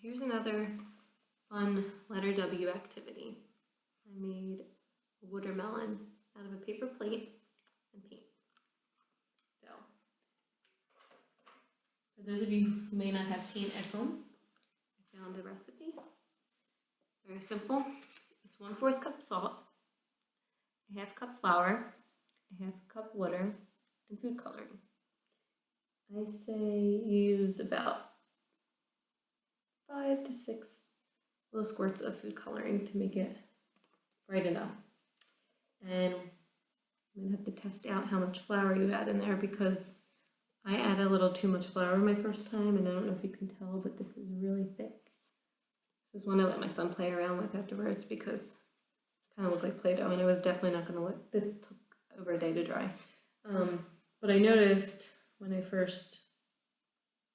here's another fun letter W activity. I made a watermelon out of a paper plate and paint. So, for those of you who may not have paint at home, I found a recipe. Very simple. It's 1/4 cup salt, a 1/2 cup flour, a 1/2 cup water, and food coloring. I say use about 5 to 6 little squirts of food coloring to make it bright enough. And I'm gonna have to test out how much flour you add in there because I added a little too much flour my first time, and I don't know if you can tell, but this is really thick. This is one I let my son play around with afterwards because it kind of looked like Play-Doh, and I was definitely not gonna let this took over a day to dry. But I noticed when I first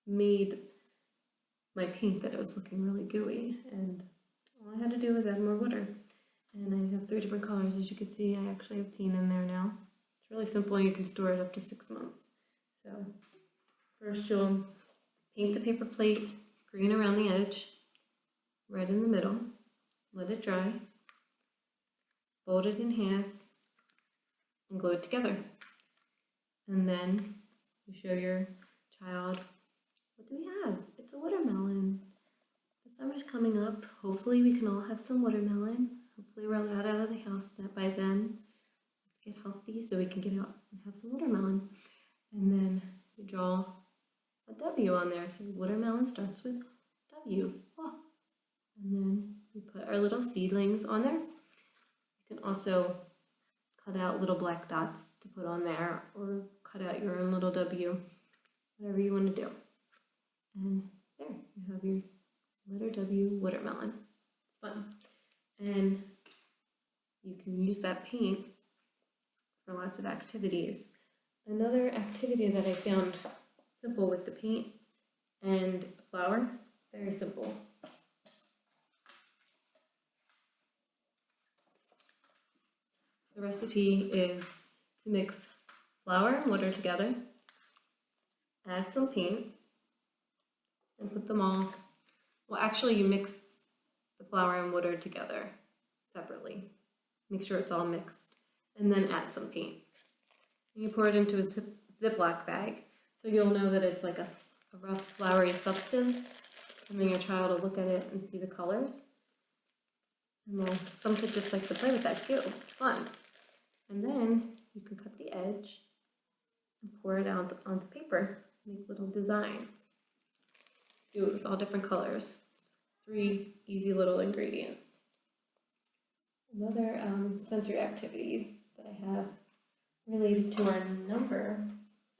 made my paint that it was looking really gooey, and all I had to do was add more water. And I have 3 different colors. As you can see, I actually have paint in there now. It's really simple. You can store it up to 6 months. So first you'll paint the paper plate green around the edge, red in the middle, let it dry, fold it in half, and glue it together. And then you show your child, what do we have? It's a watermelon. The summer's coming up. Hopefully we can all have some watermelon. Hopefully we're allowed out of the house by then. Let's get healthy so we can get out and have some watermelon. And then you draw a W on there. So watermelon starts with W. Oh. And then we put our little seedlings on there. You can also cut out little black dots to put on there, or cut out your own little W, whatever you want to do. And there, you have your letter W watermelon. It's fun. And you can use that paint for lots of activities. Another activity that I found simple with the paint and flour, very simple. The recipe is to mix flour and water together, add some paint, and put them all, well actually you mix the flour and water together separately. Make sure it's all mixed, and then add some paint. And you pour it into a Ziploc bag, so you'll know that it's like a rough floury substance, and then your child will look at it and see the colors. And well, some kids just like to play with that too, it's fun. And then you can cut the edge and pour it out onto paper, make little designs. Do it with all different colors. 3 easy little ingredients. Another sensory activity that I have related to our number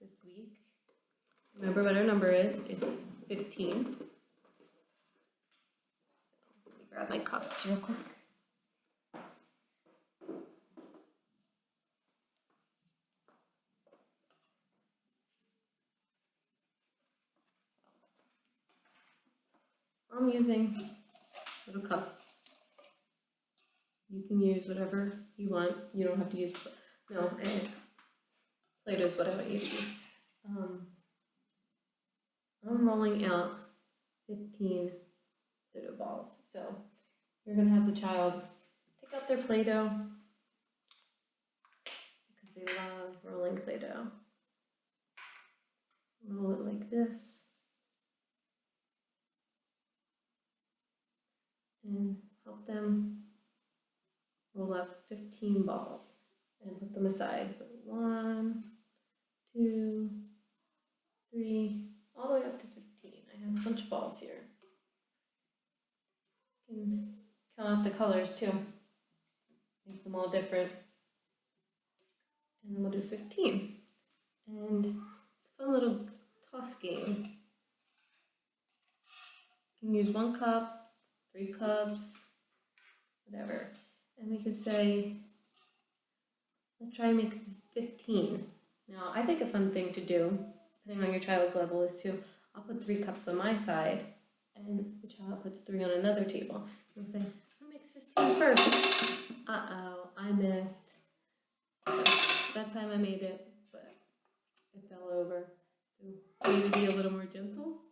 this week. Remember what our number is? It's 15. So let me grab my cups real quick. I'm using little cups. You can use whatever you want. You don't have to use, Play-Doh is what I want you to use. I'm rolling out 15 Play-Doh balls. So you're going to have the child take out their Play-Doh because they love rolling Play-Doh. Roll it like this. And help them roll up 15 balls and put them aside. 1, 2, 3, all the way up to 15. I have a bunch of balls here. You can count out the colors too. Make them all different. And we'll do 15. And it's a fun little toss game. You can use 1 cup, 3 cups, whatever. And we could say, let's try and make 15. Now, I think a fun thing to do, depending on your child's level, is I'll put 3 cups on my side, and the child puts 3 on another table. We'll say, who makes 15 first? Uh-oh, I missed. That time I made it, but it fell over. So maybe be a little more gentle.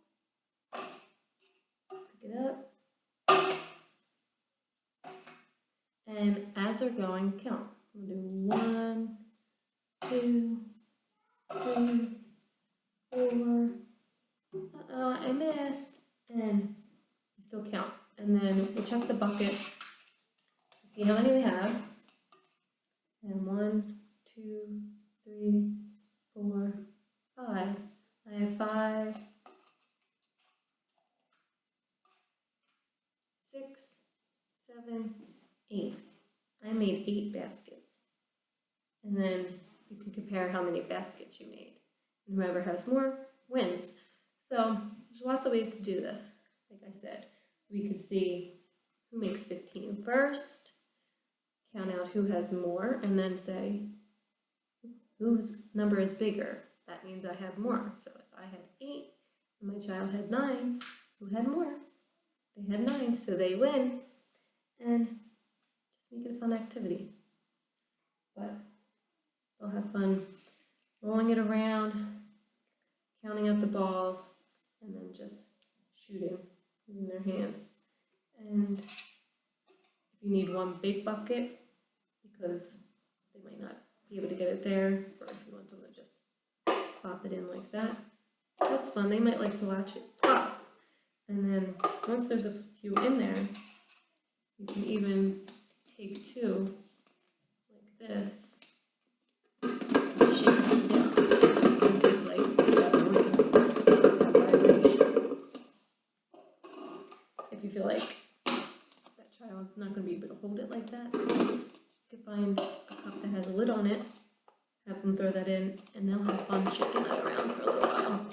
Pick it up. And as they're going, count. We'll do 1, 2, 3, 4. Uh-oh, I missed. And you still count. And then we'll check the bucket to see how many we have. And 1, 2, 3, 4, 5. I have 5, 6, 7, 8. I made 8 baskets. And then you can compare how many baskets you made. And whoever has more wins. So there's lots of ways to do this. Like I said, we could see who makes 15 first, count out who has more, and then say whose number is bigger. That means I have more. So if I had 8 and my child had 9, who had more? They had 9, so they win. And just make it a fun activity. But they'll have fun rolling it around, counting out the balls, and then just shooting using their hands. And if you need one big bucket, because they might not be able to get it there, or if you want them to just pop it in like that, that's fun. They might like to watch it pop. And then once there's a few in there, you can even take 2 like this, shake them down. Some kids like that noise, that vibration. If you feel like that child's not going to be able to hold it like that, you could find a cup that has a lid on it, have them throw that in, and they'll have fun shaking that around for a little while.